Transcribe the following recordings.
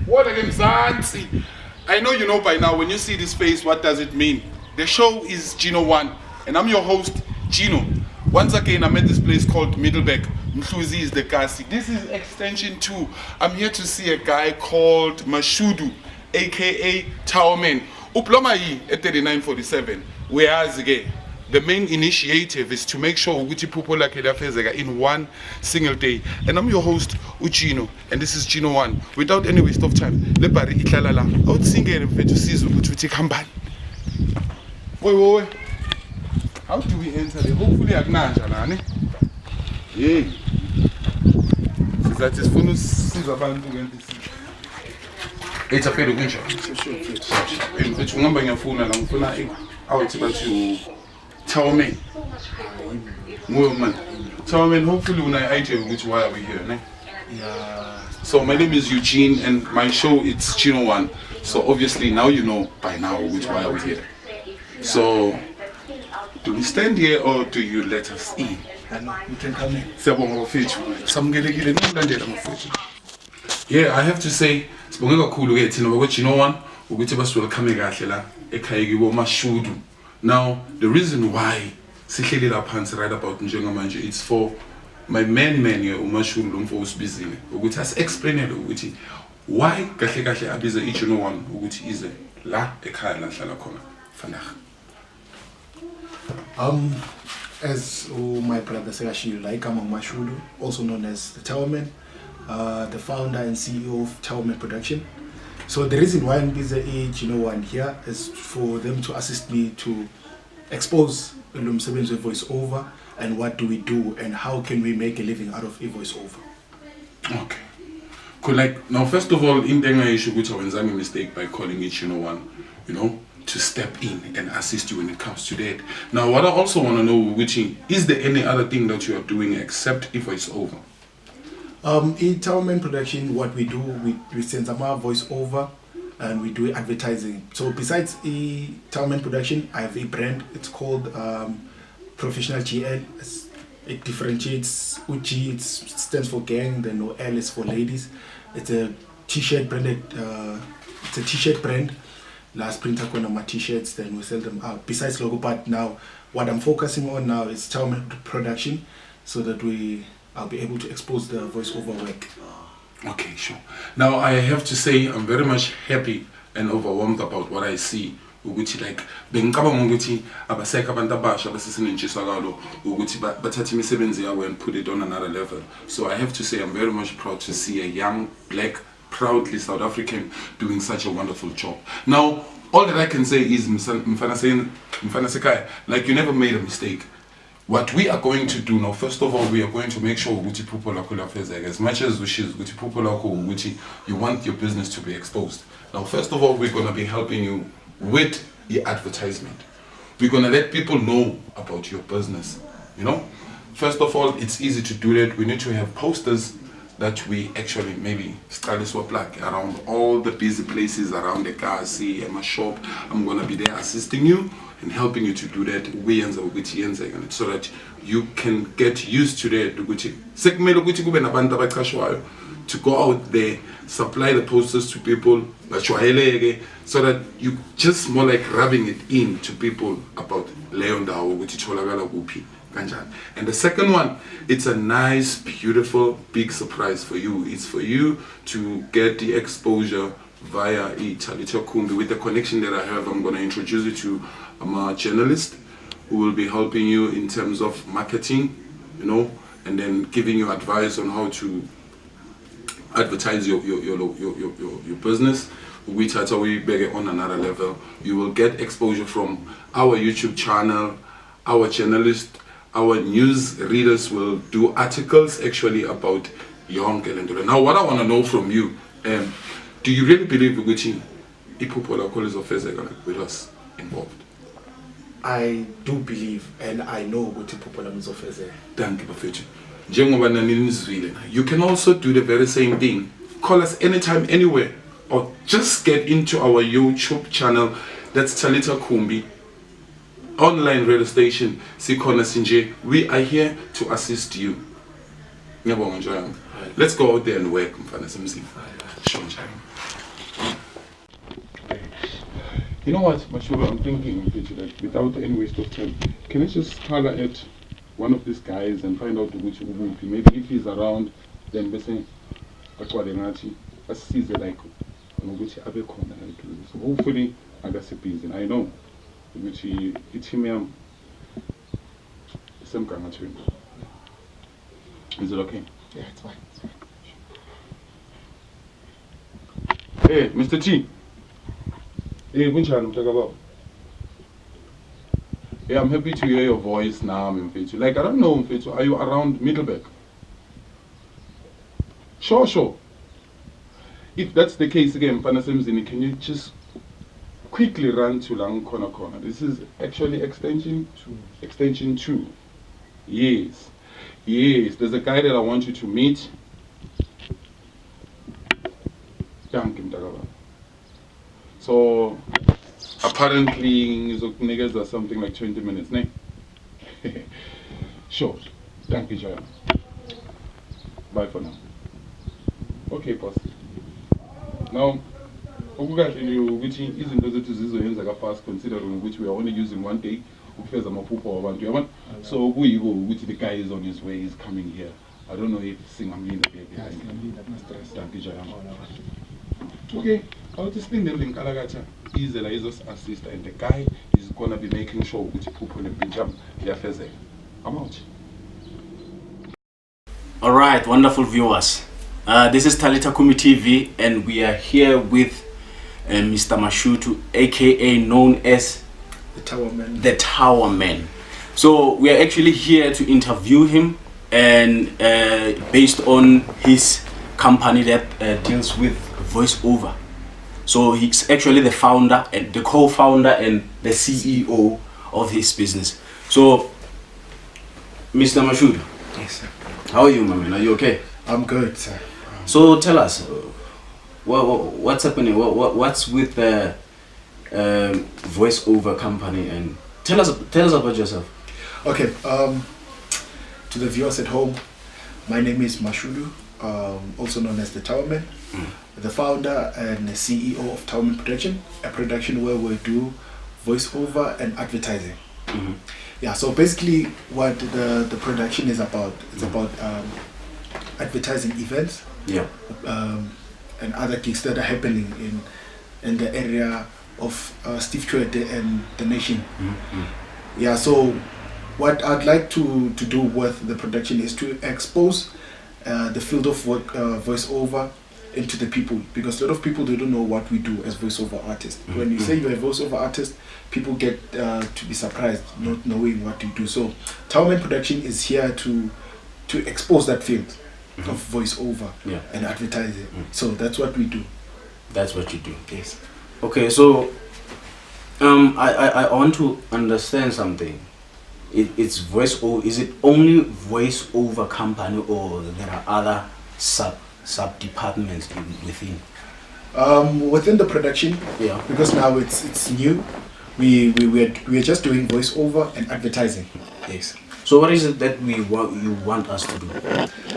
What again, Zanzi? I know you know by now, when you see this face, what does it mean? The show is Geeno 1, and I'm your host, Geeno. Once again, I'm at this place called Middlebeck. Mhluzi is the Kasi. This is extension 2. I'm here to see a guy called Mashudu, aka Towerman. Uploma at 3947. Whereas again, the main initiative is to make sure we people like in one single day. And I'm your host, Geeno, and this is Geeno 1. Without any waste of time, let me itlala. I would sing it to see ukuthi khambani. Wait. How do we enter there? Hopefully akunanja lana. Hey. Sizathi sifuna usiza abantu ngentisi. Etha phela kunjani? Sure. Mfethu ngihamba ngiyafuna la ngifuna awuthi bathi Towerman. Man. Towerman, hopefully when I idea which why are we here, ne? Yeah. So my name is Eugene and my show it's Geeno 1. So obviously now you know by now which why are we here. So do we stand here or do you let us in? You can come in. Yeah, I have to say sibonga kakhulu ke thina bako Geeno 1 ukuthi basiwelcome kahle la ekhaya kibo Mashudu. Now the reason why sihleli la phansi right about njengamanje it's for my man here uMashudu lomfo usibizile ukuthi as explainele ukuthi why kahle kahle abize Geeno 1 ukuthi ize la ekhaya la hlala khona fanach. As my brother said, like I'm Mashudu, also known as the Towerman, the founder and CEO of Towerman Production. So the reason why I'm busy Geeno 1 here is for them to assist me to expose Lumsebenzi voiceover and what do we do and how can we make a living out of a voiceover. Okay. Cool. Like now, first of all, in Denga issue, which I was a mistake by calling it Geeno 1, you know, to step in and assist you when it comes to that. Now, what I also want to know, which is there any other thing that you are doing except if it's over? In Towerman Production, what we do, we send some voiceover and we do advertising. So besides Towerman Production, I have a brand. It's called Professional GL. It differentiates. Uchi it stands for gang. Then no L is for ladies. It's a t-shirt branded. It's a t-shirt brand. Last printer on my t-shirts, then we sell them out. Besides logo, but now what I'm focusing on now is Towerman Production, so that I'll be able to expose the voiceover work. Okay, sure. Now I have to say I'm very much happy and overwhelmed about what I see. Ukuthi like bengicabanga ukuthi abaseka abantu abasha abasisinentshisakalo ukuthi bathathe imisebenzi yabo and put it on another level. So I have to say I'm very much proud to see a young black proudly South African doing such a wonderful job. Now all that I can say is like you never made a mistake. What we are going to do now, first of all, we are going to make sure Gucci people are as much as Gucci people are Gucci, you want your business to be exposed. Now, first of all, we're going to be helping you with the advertisement. We're going to let people know about your business. You know, first of all, it's easy to do that. We need to have posters that we actually maybe start swap like around all the busy places around the car, see my shop. I'm going to be there assisting you and helping you to do that so that you can get used to that to go out there, supply the posters to people so that you just more like rubbing it in to people about and the second one, it's a nice, beautiful, big surprise for you. It's for you to get the exposure via Talitha with the connection that I have. I'm going to introduce you to a journalist who will be helping you in terms of marketing, you know, and then giving you advice on how to advertise your business. We beg on another level. You will get exposure from our YouTube channel, our journalist. Our news readers will do articles actually about young Elendole. Now, what I want to know from you, do you really believe Gucci with us involved? I do believe and I know Gucci Popola Mzofeze. Thank you, you can also do the very same thing. Call us anytime, anywhere, or just get into our YouTube channel. That's Talitha Cumi. Online radio station, we are here to assist you. Let's go out there and work, mfana simsim. Sure. You know what, Mashudu, I'm thinking that without any waste of time, can I just holler at one of these guys and find out which movie? Maybe if he's around, then we say, asisize like ngokuthi abe khona la eduze. So hopefully akasebhizi. I know ukuthi i-team yami isemgangathweni. Is it okay? Yeah, it's fine. Hey, Mr. T. Hey, kunjani mntakababa? Hey, I'm happy to hear your voice now, mfethu. Like, I don't know, mfethu, are you around Middleburg? Sure. If that's the case again, Mfana Semzini, can you just quickly run to Lang Corner? This is actually extension 2. Yes. There's a guy that I want you to meet. So apparently there's something like 20 minutes, ne? Sure. Thank you, Jaya. Bye for now. Okay, boss. Now, okukahle ukuthi izinto zethu zizoyenza fast considering which we are only using one day ukufeza amaphupho wabantu yabona. So kuyiko ukuthi the guy is on his way, he's coming here. I don't know if singamlinda behind. Thank you, Jaya. Okay, I'll just think them in Kalagacha. He's the Lazarus assist and the guy is gonna be making sure which people in the jump their face. I'm out. Alright, wonderful viewers. This is Talitha Cumi TV and we are here with Mr. Mashudu, aka known as The Towerman. The Towerman. So we are actually here to interview him and based on his company that deals with voiceover. So he's actually the founder and the co-founder and the CEO of his business. So Mr. Mashudu, Yes, sir. how are you, my man? Are you okay? I'm good, sir. So tell us, what's happening? What's with the voiceover company? And tell us about yourself. Okay, to the viewers at home, my name is Mashudu, also known as the Towerman, the founder and the CEO of Towerman Production, a production where we do voiceover and advertising. Yeah, so basically what the production is about, it's about advertising events, Yeah. and other gigs that are happening in the area of Steve Chwede and the nation. Yeah, so what I'd like to do with the production is to expose the field of work, voiceover, into the people, because a lot of people, they don't know what we do as voiceover artists. When you say you're a voiceover artist, people get to be surprised not knowing what you do. So Towerman Production is here to expose that field of voiceover and advertising. So that's what we do. That's what you do. Yes. Okay, so I want to understand something. It's voiceover. Is it only voiceover company, or there are other sub departments within? Within the production, Yeah. because now it's new. We are just doing voiceover and advertising. Yes. So what is it that you want us to do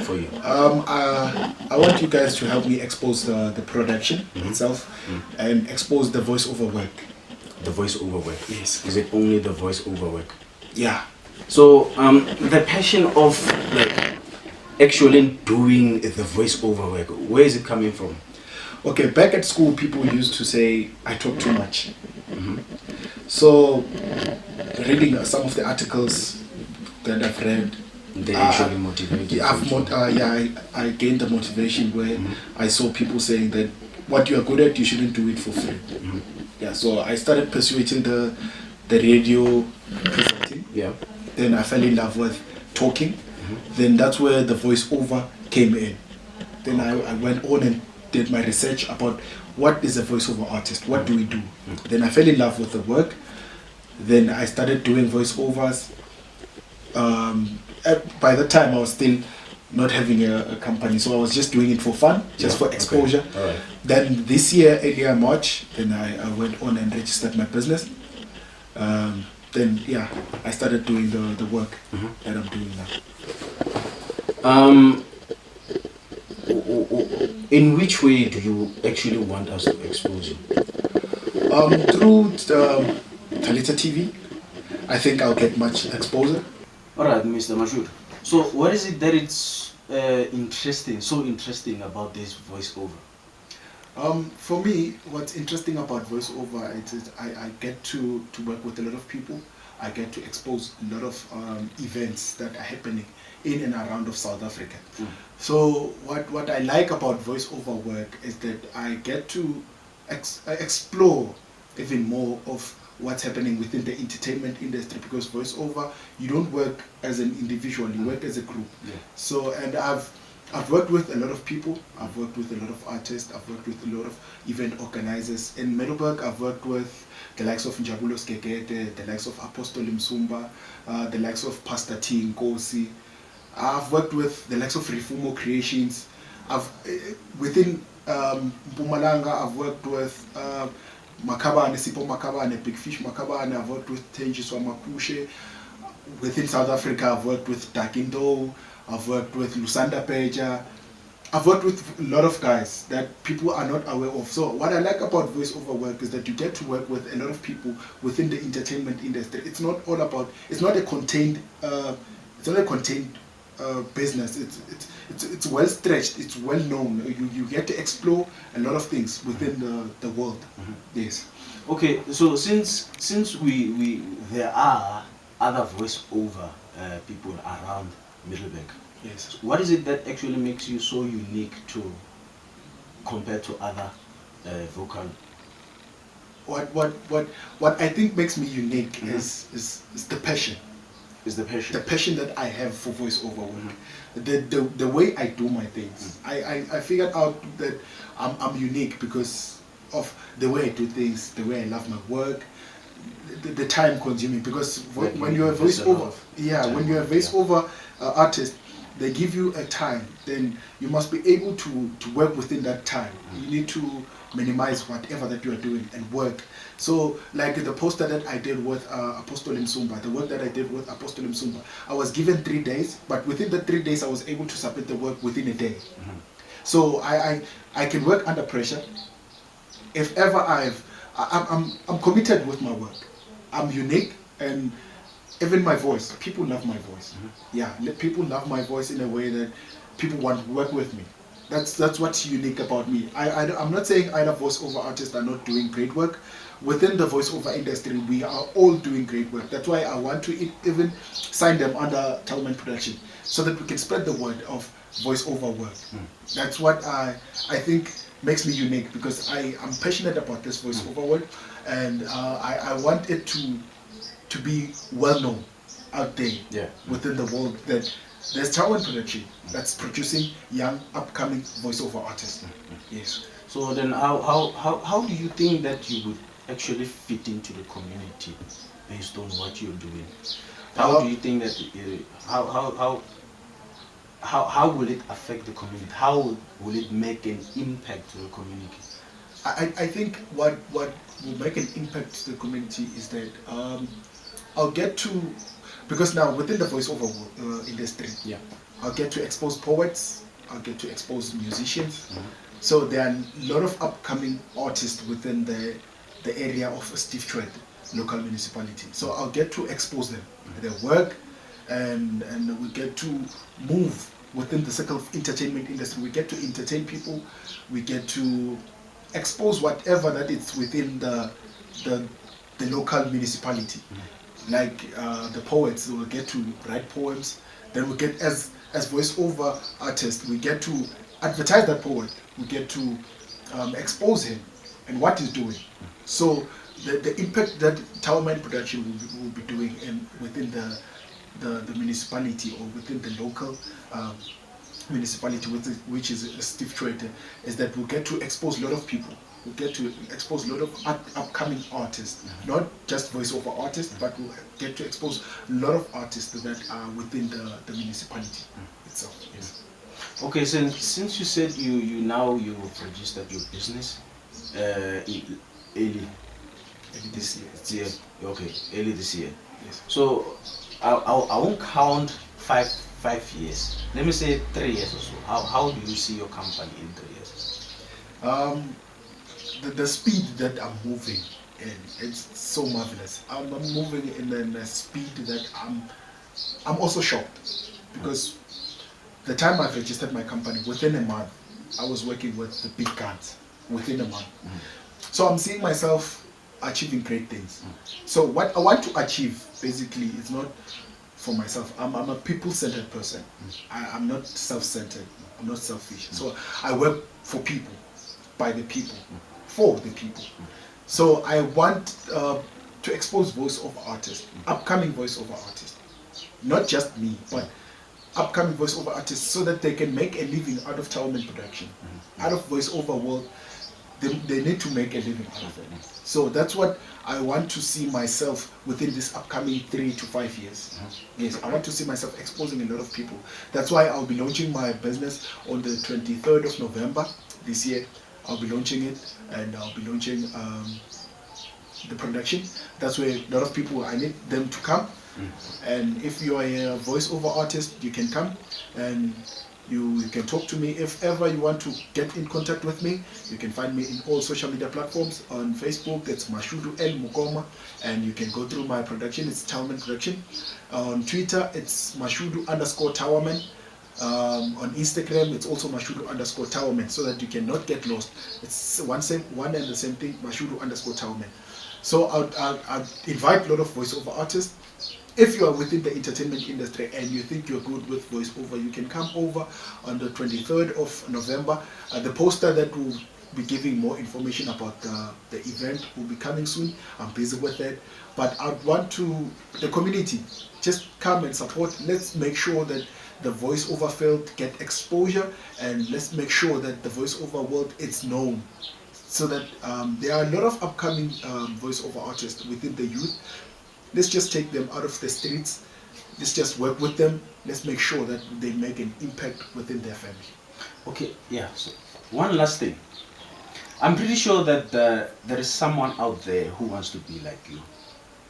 for you? I want you guys to help me expose the production itself and expose the voiceover work. The voiceover work. Yes. Is it only the voiceover work? Yeah. So the passion of like actually doing the voiceover work, where is it coming from? Okay, back at school, people used to say I talk too much. So, reading some of the articles that I've read, They actually motivated you. I gained the motivation where I saw people saying that what you are good at, you shouldn't do it for free. Yeah, so I started pursuing the radio presenting. Yeah. Then I fell in love with talking. Then that's where the voiceover came in. Then I went on and did my research about what is a voiceover artist, what do we do. Then I fell in love with the work. Then I started doing voiceovers. By the time I was still not having a company, so I was just doing it for fun, just for exposure. Okay. All right. Then this year, earlier March, then I went on and registered my business. Then yeah, I started doing the work that I'm doing now. in which way do you actually want us to expose you? Through Talitha TV, I think I'll get much exposure. All right, Mr. Mashudu. So, what is it that it's so interesting about this voiceover? For me, what's interesting about voiceover is I get to work with a lot of people. I get to expose a lot of events that are happening in and around of South Africa. So what I like about voiceover work is that I get to explore even more of what's happening within the entertainment industry, because voiceover, you don't work as an individual, you work as a group. Yeah. So, and I've worked with a lot of people, I've worked with a lot of artists, I've worked with a lot of event organizers. In Middelburg, I've worked with the likes of Njabulo Skegete, the likes of Apostol Msumba, the likes of Pastor T Nkosi. I've worked with the likes of Rifumo Creations. Within Mpumalanga, I've worked with Makabane, Sipo Makabane, Big Fish Makabane. I've worked with Tenjiswa Makushe. Within South Africa, I've worked with Dakindo. I've worked with Lusanda Peja. I've worked with a lot of guys that people are not aware of. So what I like about voiceover work is that you get to work with a lot of people within the entertainment industry. It's not all about. It's not a contained. It's not a contained business. It's well stretched. It's well known. You get to explore a lot of things within the world. Yes. Okay, so since we there are other voiceover people around Middelburg. Yes. What is it that actually makes you so unique compared to other vocal? What I think makes me unique is the passion. Is the passion? The passion that I have for voiceover work. The way I do my things. I figured out that I'm unique because of the way I do things, the way I love my work, the time consuming. Because when you're a voiceover, when you're a voiceover artist, they give you a time, then you must be able to work within that time. You need to minimize whatever that you are doing and work. So like the poster that I did with Apostol Msumba, the work that I did with Apostol Msumba, I was given 3 days, but within the 3 days I was able to submit the work within a day. So I can work under pressure. If ever I'm committed with my work. I'm unique, and even my voice, people love my voice. Yeah, people love my voice in a way that people want to work with me. That's what's unique about me. I'm not saying other voiceover artists are not doing great work. Within the voiceover industry, we are all doing great work. That's why I want to even sign them under Towerman Production, so that we can spread the word of voiceover work. That's what I think makes me unique, because I'm passionate about this voiceover work, and I want it to be well known out there within the world that there's Towerman Production that's producing young upcoming voiceover artists. Yes. So then how do you think that you would actually fit into the community based on what you're doing? How do you think that how will it affect the community? How will it make an impact to the community? I think what will make an impact to the community is that I'll get to, because now within the voiceover industry, I'll get to expose poets, I'll get to expose musicians. So there are a lot of upcoming artists within the area of Steve Trent local municipality. So I'll get to expose them, their work, and we get to move within the circle of entertainment industry. We get to entertain people, we get to expose whatever that is within the local municipality. Like the poets will get to write poems, then we get, as voiceover artists, we get to advertise that poet, we get to expose him and what he's doing. So the impact that Towerman Production will be doing within the municipality, or within the local municipality, which is Steve Trade, is that we'll get to expose a lot of people. We'll get to expose a lot of upcoming artists, not just voiceover artists, but we'll get to expose a lot of artists that are within the municipality itself. Yes. Okay, since you said you've registered your business early this year. Okay, early this year. Yes. So I won't count 5 years, let me say 3 years or so, how do you see your company in 3 years? The speed that I'm moving in, it's so marvelous. I'm moving in a speed that I'm also shocked, because the time I've registered my company, within a month, I was working with the big guns within a month. So I'm seeing myself achieving great things. So what I want to achieve, basically, is not for myself. I'm a people-centered person. I'm not self-centered. I'm not selfish. So I work for people, by the people, for the people. So I want to expose voice-over artists, upcoming voice-over artists. Not just me, but upcoming voice-over artists, so that they can make a living out of Towerman production, out of voice-over world. They need to make a living out of it. So that's what I want to see myself within this upcoming 3 to 5 years. Yes, I want to see myself exposing a lot of people. That's why I'll be launching my business on the 23rd of November this year. I'll be launching it, and I'll be launching the production. That's where a lot of people, I need them to come. And if you are a voiceover artist, you can come and you can talk to me. If ever you want to get in contact with me, you can find me in all social media platforms. On Facebook, it's Mashudu Mukoma, and you can go through my production. It's Towerman Production. On Twitter, it's Mashudu_Towerman. On Instagram, it's also Mashudu_Towerman, so that you cannot get lost. It's one and the same thing, Mashudu_Towerman. So I'd invite a lot of voiceover artists. If you are within the entertainment industry and you think you're good with voiceover, you can come over on the 23rd of November. The poster that will be giving more information about the event will be coming soon. I'm busy with that. But I'd want the community, just come and support. Let's make sure that the voiceover field get exposure, and let's make sure that the voiceover world is known. So that there are a lot of upcoming voiceover artists within the youth. Let's just take them out of the streets. Let's just work with them. Let's make sure that they make an impact within their family. Okay, yeah. So one last thing. I'm pretty sure that there is someone out there who wants to be like you.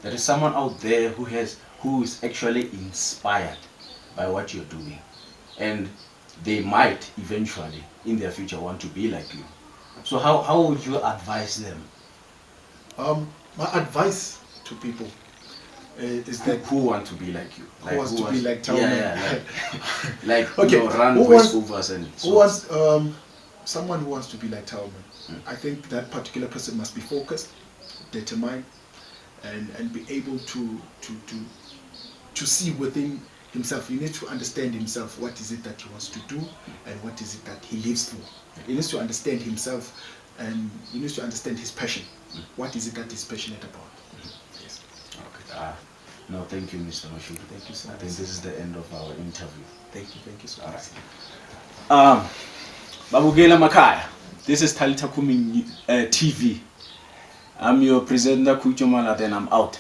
There is someone out there who is actually inspired by what you're doing, and they might eventually in their future want to be like you. So how would you advise them? My advice to people is that who want to be like you, who wants to be like Towerman. like okay, run who wants voiceovers and who wants someone who wants to be like Towerman. I think that particular person must be focused, determined, and be able to see within himself. He needs to understand himself. What is it that he wants to do, and what is it that he lives for? He needs to understand himself, and he needs to understand his passion. What is it that he's passionate about? Yes. Okay. No, thank you, Mr. Mashudu. Thank you so much. I think this is the end of our interview. Thank you so much. Babugela Makaya, this is Talitha Cumi TV. I'm your presenter, Kucho Malata, and I'm out.